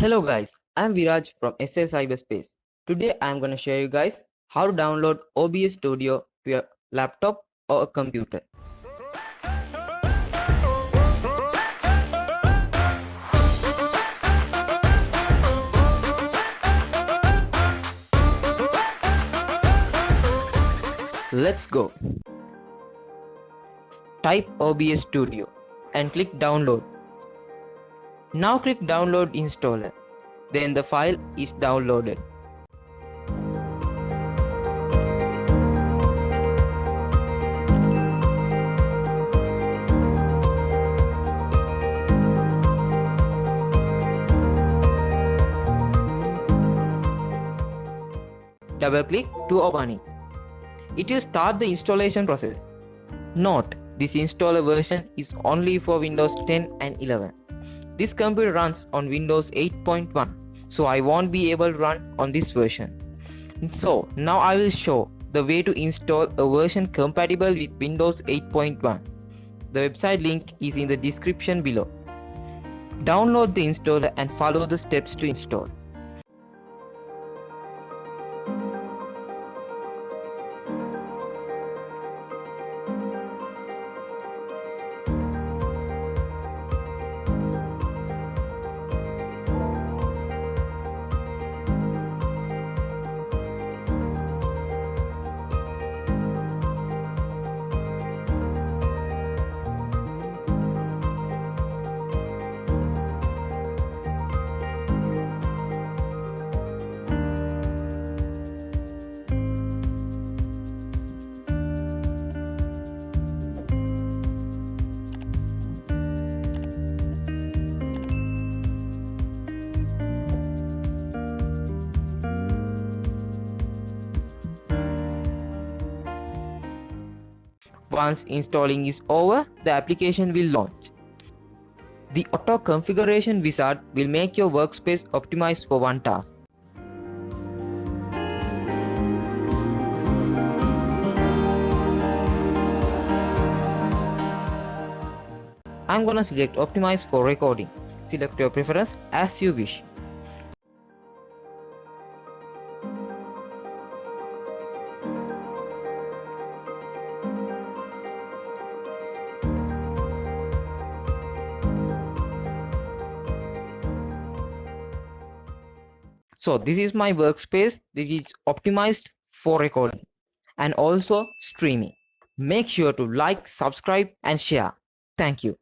Hello guys, I'm Viraj from CYBERSPACE. Today I'm going to show you guys how to download OBS Studio to your laptop or a computer. Let's go. Type OBS Studio and click download. Now click download installer. Then the file is downloaded. Double click to open it. It will start the installation process. Note, this installer version is only for Windows 10 and 11. This computer runs on Windows 8.1, so I won't be able to run on this version. So now I will show the way to install a version compatible with Windows 8.1. The website link is in the description below. Download the installer and follow the steps to install. Once installing is over, the application will launch. The auto configuration wizard will make your workspace optimized for one task. I'm gonna select optimize for recording. Select your preference as you wish. So this is my workspace that is optimized for recording and also streaming. Make sure to like, subscribe and share. Thank you.